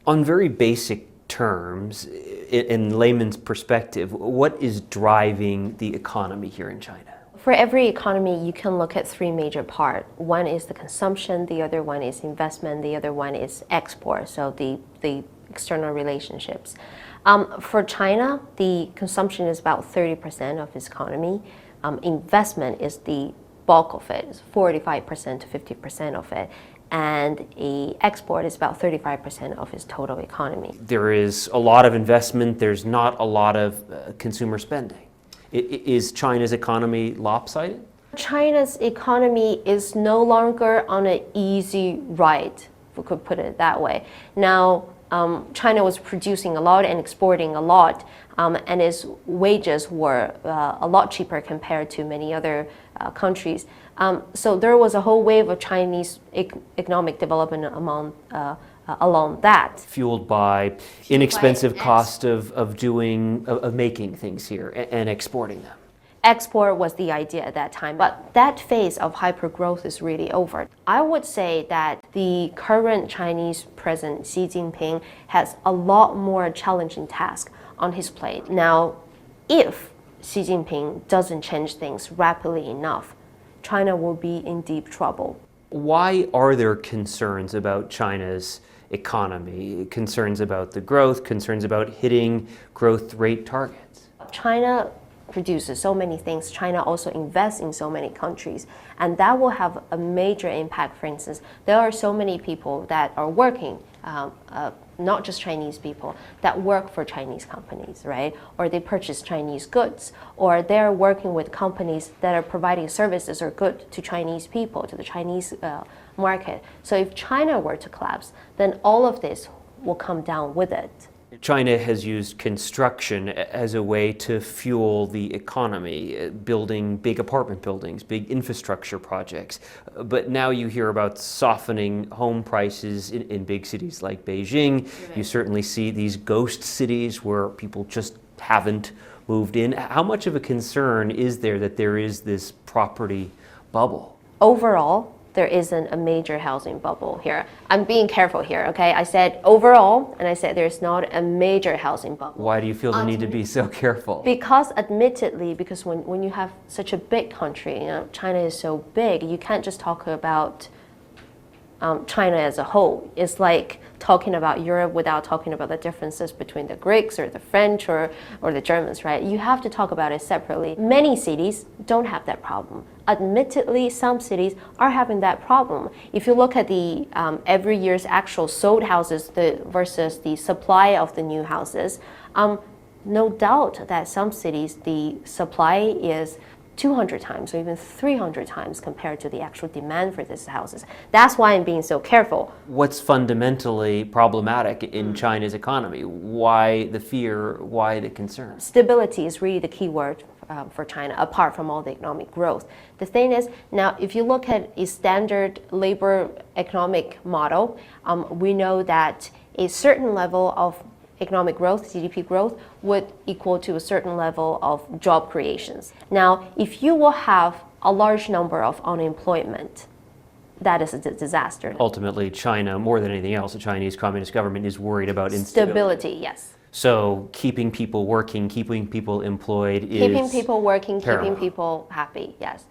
On very basic terms, in layman's perspective, what is driving the economy here in China? For every economy, you can look at three major parts. One is the consumption, the other one is investment, the other one is export, so the external relationships. For China, the consumption is about 30% of its economy. Investment is the bulk of it, it's 45% to 50% of it. And export is about 35% of its total economy. There is a lot of investment, there's not a lot of consumer spending. Is China's economy lopsided? China's economy is no longer on an easy ride, if we could put it that way. Now, China was producing a lot and exporting a lot, and its wages were a lot cheaper compared to many other countries. So there was a whole wave of Chinese economic development along that. Fueled by inexpensive cost of making things here and exporting them. Export was the idea at that time, but that phase of hypergrowth is really over. I would say that the current Chinese president, Xi Jinping, has a lot more challenging tasks on his plate. Now, if Xi Jinping doesn't change things rapidly enough, China will be in deep trouble. Why are there concerns about China's economy, concerns about the growth, concerns about hitting growth rate targets? China produces so many things. China also invests in so many countries, and that will have a major impact. For instance, there are so many people that are working, not just Chinese people, that work for Chinese companies, right? Or they purchase Chinese goods, or they're working with companies that are providing services or goods to Chinese people, to the Chinese market. So if China were to collapse, then all of this will come down with it. China has used construction as a way to fuel the economy, building big apartment buildings, big infrastructure projects. But now you hear about softening home prices in big cities like Beijing. Right. You certainly see these ghost cities where people just haven't moved in. How much of a concern is there that there is this property bubble? Overall, there isn't a major housing bubble here. I'm being careful here, okay? I said overall, and I said there's not a major housing bubble. Why do you feel the need to be so careful? Because admittedly, because when you have such a big country, China is so big, you can't just talk about China as a whole. It's like talking about Europe without talking about the differences between the Greeks or the French or the Germans, right? You have to talk about it separately. Many cities don't have that problem. Admittedly, some cities are having that problem. If you look at the every year's actual sold houses versus the supply of the new houses, no doubt that some cities, the supply is 200 times or even 300 times compared to the actual demand for these houses. That's why I'm being so careful. What's fundamentally problematic in China's economy? Why the fear? Why the concern? Stability is really the key word for China, apart from all the economic growth. The thing is, now if you look at a standard labor economic model, we know that a certain level of economic growth, GDP growth, would equal to a certain level of job creations. Now, if you will have a large number of unemployment, that is a disaster. Ultimately, China, more than anything else, the Chinese Communist government is worried about instability. Stability, yes. So keeping people working, keeping people employed is keeping people working, paramount. Keeping people happy, yes.